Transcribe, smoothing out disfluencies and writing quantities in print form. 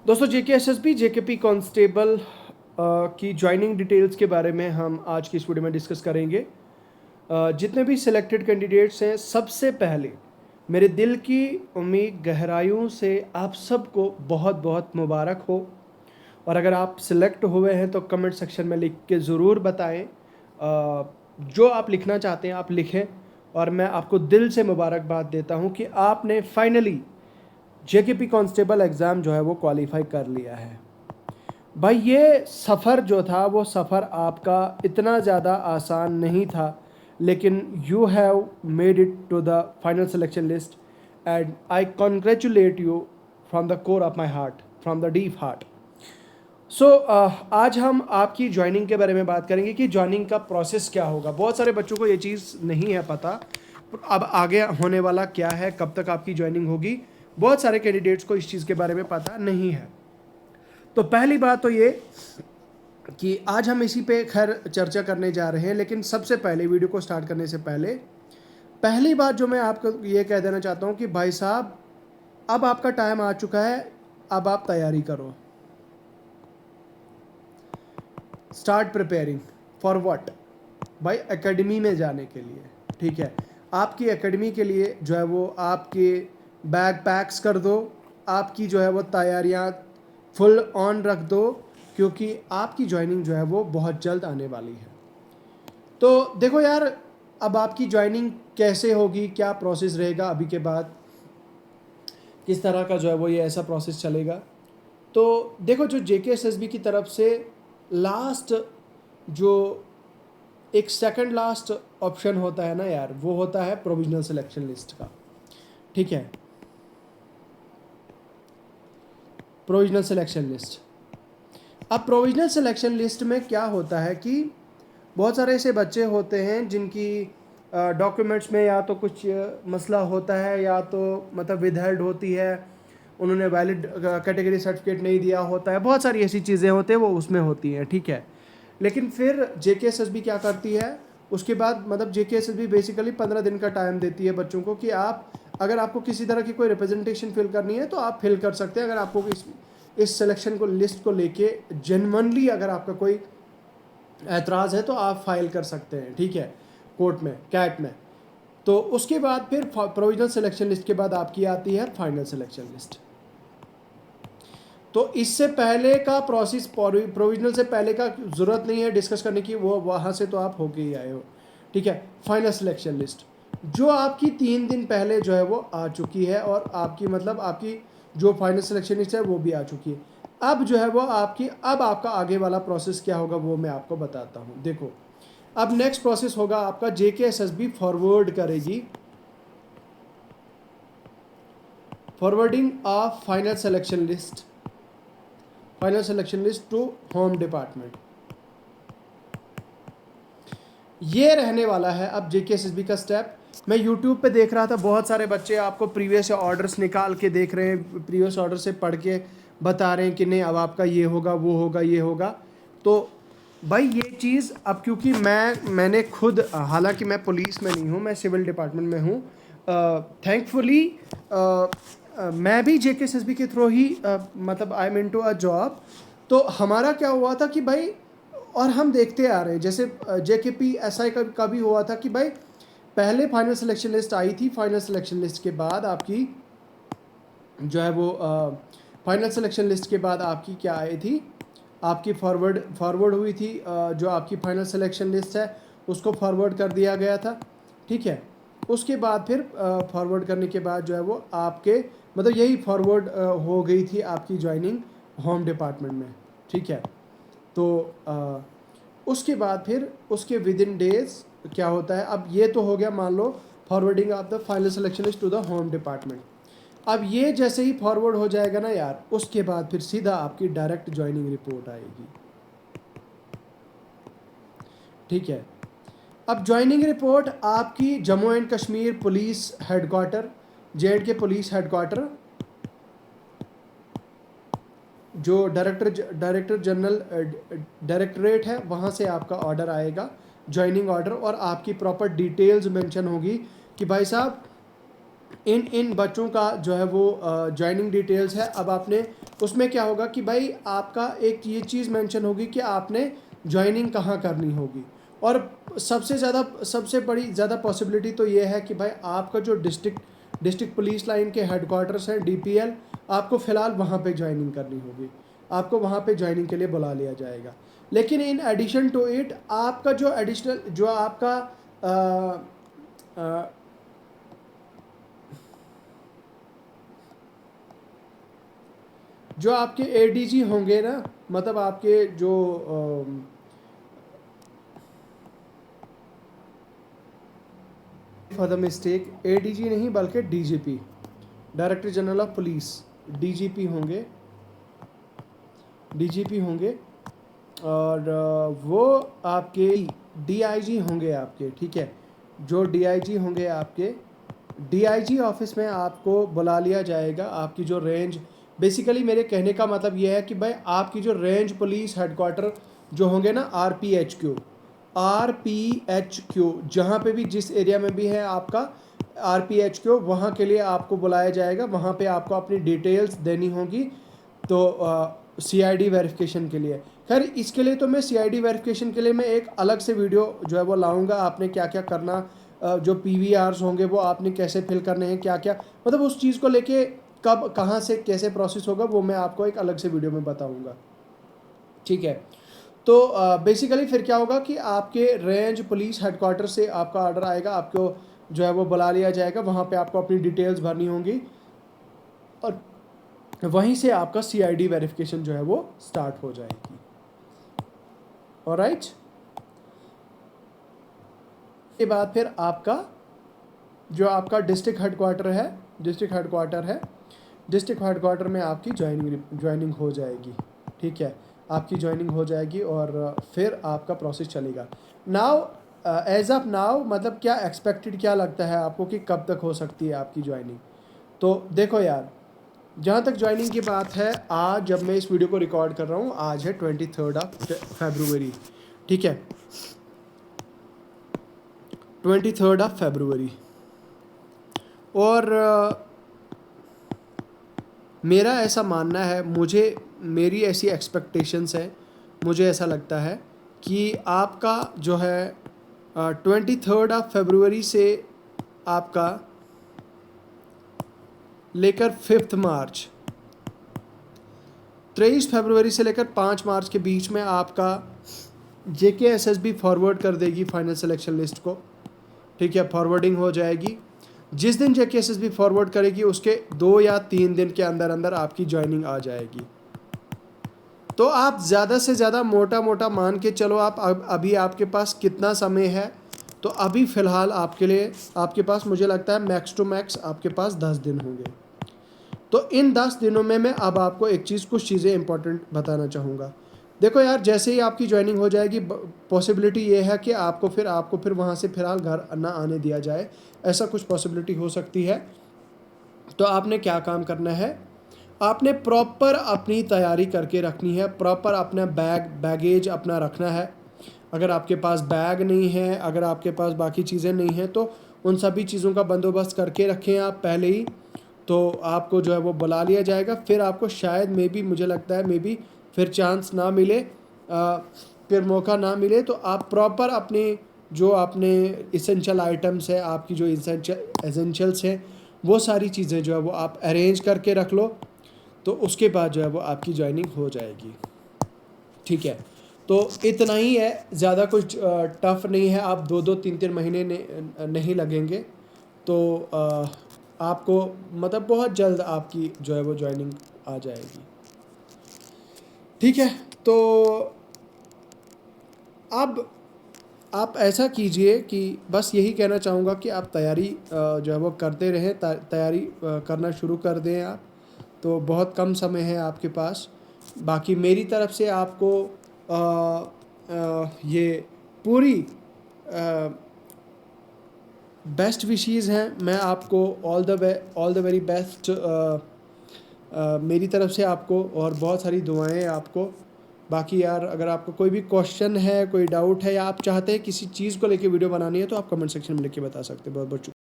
दोस्तों JKSSB JKP constable की joining details के बारे में हम आज की इस वीडियो में डिस्कस करेंगे। जितने भी सिलेक्टेड कैंडिडेट्स हैं, सबसे पहले मेरे दिल की उम्मीद गहराइयों से आप सबको बहुत बहुत मुबारक हो। और अगर आप सिलेक्ट हुए हैं तो कमेंट सेक्शन में लिख के ज़रूर बताएं। जो आप लिखना चाहते हैं आप लिखें, और मैं आपको दिल से मुबारकबाद देता हूं कि आपने फाइनली जेकेपी कांस्टेबल एग्ज़ाम जो है वो क्वालिफाई कर लिया है। भाई ये सफ़र जो था वो सफ़र आपका इतना ज़्यादा आसान नहीं था, लेकिन you have made it to the final selection list and I congratulate you from the core of my heart, from the deep heart. So आज हम आपकी ज्वाइनिंग के बारे में बात करेंगे कि ज्वाइनिंग का प्रोसेस क्या होगा। बहुत सारे बच्चों को ये चीज़ नहीं है पता, अब आगे होने वाला क्या है, कब तक आपकी ज्वाइनिंग होगी। बहुत सारे कैंडिडेट्स को इस चीज़ के बारे में पता नहीं है। तो पहली बात तो ये कि आज हम इसी पे खैर चर्चा करने जा रहे हैं, लेकिन सबसे पहले वीडियो को स्टार्ट करने से पहले पहली बात जो मैं आपको ये कह देना चाहता हूँ कि भाई साहब, अब आपका टाइम आ चुका है, अब आप तैयारी करो। Start preparing for what? भाई एकेडमी में जाने के लिए, ठीक है। आपकी एकेडमी के लिए जो है वो आपके बैग पैक्स कर दो, आपकी जो है वो तैयारियां फुल ऑन रख दो, क्योंकि आपकी ज्वाइनिंग जो है वो बहुत जल्द आने वाली है। तो देखो यार, अब आपकी ज्वाइनिंग कैसे होगी, क्या प्रोसेस रहेगा अभी के बाद, किस तरह का जो है वो ये ऐसा प्रोसेस चलेगा। तो देखो, जो जेकेएसएसबी की तरफ से लास्ट जो एक सेकंड लास्ट ऑप्शन होता है ना यार, वो होता है प्रोविजनल सिलेक्शन लिस्ट का, ठीक है। प्रोविजनल सिलेक्शन लिस्ट, अब प्रोविजनल सिलेक्शन लिस्ट में क्या होता है कि बहुत सारे ऐसे बच्चे होते हैं जिनकी डॉक्यूमेंट्स में या तो कुछ मसला होता है, या तो मतलब विदहेल्ड होती है, उन्होंने वैलिड कैटेगरी सर्टिफिकेट नहीं दिया होता है, बहुत सारी ऐसी चीज़ें होती हैं वो उसमें होती हैं, ठीक है। लेकिन फिर जेकेएसएसबी क्या करती है उसके बाद, मतलब जेकेएसएसबी बेसिकली 15 दिन का टाइम देती है बच्चों को कि आप, अगर आपको किसी तरह की कोई रिप्रेजेंटेशन फिल करनी है तो आप फिल कर सकते हैं। अगर आपको इस सिलेक्शन को लिस्ट को लेके जेन्युइनली अगर आपका कोई ऐतराज़ है तो आप फाइल कर सकते हैं, ठीक है, कोर्ट में, कैट में। तो उसके बाद फिर प्रोविजनल सिलेक्शन लिस्ट के बाद आपकी आती है फाइनल सिलेक्शन लिस्ट। तो इससे पहले का प्रोसेस, प्रोविजनल से पहले का ज़रूरत नहीं है डिस्कस करने की, वो वहाँ से तो आप होके ही आए हो, ठीक है। फाइनल सिलेक्शन लिस्ट जो आपकी 3 दिन पहले जो है वो आ चुकी है, और आपकी मतलब आपकी जो फाइनल सिलेक्शन लिस्ट है वो भी आ चुकी है। अब जो है वो आपकी, अब आपका आगे वाला प्रोसेस क्या होगा वो मैं आपको बताता हूँ। देखो, अब नेक्स्ट प्रोसेस होगा आपका, जेकेएसएसबी फॉरवर्ड करेगी, forwarding of final selection list, final selection list to home department. ये रहने वाला है अब जेकेएसएसबी का स्टेप। मैं यूट्यूब पे देख रहा था, बहुत सारे बच्चे आपको प्रीवियस ऑर्डर्स निकाल के देख रहे हैं, प्रीवियस ऑर्डर से पढ़ के बता रहे हैं कि नहीं अब आपका ये होगा, वो होगा, ये होगा। तो भाई ये चीज़ अब, क्योंकि मैंने खुद, हालांकि मैं पुलिस में नहीं हूँ, मैं सिविल डिपार्टमेंट में हूँ, थैंकफुली मैं भी जेकेएसएसबी के थ्रू ही मतलब I am into a job. तो हमारा क्या हुआ था कि भाई, और हम देखते आ रहे हैं, जैसे जेकेपी एसआई का भी हुआ था कि भाई पहले फाइनल सिलेक्शन लिस्ट आई थी, फाइनल सिलेक्शन लिस्ट के बाद आपकी जो है वो फाइनल सिलेक्शन लिस्ट के बाद आपकी क्या आई थी, आपकी फॉरवर्ड हुई थी, जो आपकी फाइनल सिलेक्शन लिस्ट है उसको फॉरवर्ड कर दिया गया था, ठीक है। उसके बाद फिर फॉरवर्ड करने के बाद जो है वो आपके, मतलब यही फॉरवर्ड हो गई थी आपकी ज्वाइनिंग होम डिपार्टमेंट में, ठीक है। तो उसके बाद फिर उसके विद इन डेज क्या होता है, अब ये तो हो गया मान लो forwarding of the final selection list to the home department. अब ये जैसे ही फॉरवर्ड हो जाएगा ना यार, उसके बाद फिर सीधा आपकी डायरेक्ट ज्वाइनिंग रिपोर्ट आएगी, ठीक है। अब ज्वाइनिंग रिपोर्ट आपकी Jammu and Kashmir police headquarter, J&K police headquarter, जो डायरेक्टर जनरल डायरेक्टरेट है, वहाँ से आपका ऑर्डर आएगा, ज्वाइनिंग ऑर्डर, और आपकी प्रॉपर डिटेल्स मेंशन होगी कि भाई साहब इन इन बच्चों का जो है वो ज्वाइनिंग डिटेल्स है। अब आपने उसमें क्या होगा कि भाई आपका एक ये चीज़ मेंशन होगी कि आपने ज्वाइनिंग कहाँ करनी होगी। और सबसे बड़ी ज़्यादा पॉसिबिलिटी तो ये है कि भाई आपका जो डिस्ट्रिक्ट पुलिस लाइन के हेडक्वार्टर्स हैं DPL, आपको फ़िलहाल वहाँ पे ज्वाइनिंग करनी होगी, आपको वहाँ पे ज्वाइनिंग के लिए बुला लिया जाएगा। लेकिन इन एडिशन टू इट आपका जो एडिशनल जो आपका जो आपके ADG होंगे ना, मतलब आपके जो फॉर द मिस्टेक ADG नहीं बल्कि DGP, director general of police, DGP होंगे और वो आपके DIG होंगे आपके, ठीक है। जो DIG होंगे आपके, DIG ऑफिस में आपको बुला लिया जाएगा। आपकी जो रेंज, बेसिकली मेरे कहने का मतलब ये है कि भाई आपकी जो रेंज पुलिस हेडक्वार्टर जो होंगे ना, RPHQ, जहाँ पे भी जिस एरिया में भी है आपका RPHQ, वहाँ के लिए आपको बुलाया जाएगा। वहाँ पे आपको अपनी डिटेल्स देनी होगी तो CID वेरिफिकेशन के लिए। खैर इसके लिए तो मैं CID वेरिफिकेशन के लिए मैं एक अलग से वीडियो जो है वो लाऊंगा। आपने क्या क्या करना, जो PVRs होंगे वो आपने कैसे फिल करने हैं, क्या क्या, मतलब उस चीज़ को लेके कब कहाँ से कैसे प्रोसेस होगा वो मैं आपको एक अलग से वीडियो में बताऊंगा, ठीक है। तो बेसिकली फिर क्या होगा कि आपके रेंज पुलिस हेडक्वार्टर से आपका ऑर्डर आएगा, आपको जो है वो बुला लिया जाएगा। वहाँ पे आपको अपनी डिटेल्स भरनी होंगी और वहीं से आपका CID वेरिफिकेशन जो है वो स्टार्ट हो जाएगी। ऑलराइट, के बाद फिर आपका जो आपका डिस्ट्रिक्ट हेडक्वार्टर है, डिस्ट्रिक्ट हेडक्वार्टर में आपकी ज्वाइनिंग हो जाएगी, ठीक है। आपकी ज्वाइनिंग हो जाएगी और फिर आपका प्रोसेस चलेगा। नाउ एज ऑफ नाउ मतलब क्या एक्सपेक्टेड, क्या लगता है आपको कि कब तक हो सकती है आपकी ज्वाइनिंग? तो देखो यार, जहाँ तक ज्वाइनिंग की बात है, आज जब मैं इस वीडियो को रिकॉर्ड कर रहा हूँ, आज है 23 फरवरी, ठीक है, 23 फरवरी। और मेरा ऐसा मानना है, मेरी ऐसी एक्सपेक्टेशंस है, मुझे ऐसा लगता है कि आपका जो है 23 फरवरी से आपका लेकर 5 मार्च, 23 फरवरी से लेकर 5 मार्च के बीच में आपका JKSSB फॉरवर्ड कर देगी फाइनल सिलेक्शन लिस्ट को, ठीक है, फॉरवर्डिंग हो जाएगी। जिस दिन JKSSB फॉरवर्ड करेगी उसके 2 या 3 दिन के अंदर अंदर आपकी ज्वाइनिंग आ जाएगी। तो आप ज़्यादा से ज़्यादा मोटा मान के चलो, आप अभी आपके पास कितना समय है? तो अभी फ़िलहाल आपके लिए, आपके पास मुझे लगता है मैक्स टू मैक्स आपके पास 10 दिन होंगे। तो इन 10 दिनों में मैं अब आपको कुछ चीज़ें इंपॉर्टेंट बताना चाहूँगा। देखो यार, जैसे ही आपकी ज्वाइनिंग हो जाएगी, पॉसिबिलिटी ये है कि आपको फिर वहाँ से फ़िलहाल घर ना आने दिया जाए, ऐसा कुछ पॉसिबिलिटी हो सकती है। तो आपने क्या काम करना है, आपने प्रॉपर अपनी तैयारी करके रखनी है, प्रॉपर अपना बैगेज अपना रखना है। अगर आपके पास बैग नहीं है, अगर आपके पास बाकी चीज़ें नहीं हैं, तो उन सभी चीज़ों का बंदोबस्त करके रखें आप पहले ही। तो आपको जो है वो बुला लिया जाएगा। फिर आपको शायद मुझे लगता है फिर चांस ना मिले, फिर मौका ना मिले, तो आप प्रॉपर अपने जो आपने इसेंशियल आइटम्स है, आपकी जो एसेंशियल्स हैं, वो सारी चीज़ें जो है वो आप अरेंज करके रख लो। तो उसके बाद जो है वो आपकी ज्वाइनिंग हो जाएगी, ठीक है। तो इतना ही है, ज़्यादा कुछ टफ नहीं है। आप 2-3 महीने नहीं लगेंगे। तो आपको मतलब बहुत जल्द आपकी जो है वो ज्वाइनिंग आ जाएगी, ठीक है। तो अब आप ऐसा कीजिए कि बस यही कहना चाहूँगा कि आप तैयारी जो है वो करते रहें, तैयारी करना शुरू कर दें आप। तो बहुत कम समय है आपके पास। बाकी मेरी तरफ से आपको ये पूरी बेस्ट विशेज़ हैं। मैं आपको ऑल द वेरी बेस्ट मेरी तरफ से आपको, और बहुत सारी दुआएं आपको। बाकी यार, अगर आपको कोई भी क्वेश्चन है, कोई डाउट है, या आप चाहते हैं किसी चीज़ को लेके वीडियो बनानी है, तो आप कमेंट सेक्शन में लिख के बता सकते हैं। बहुत बहुत शुक्रिया।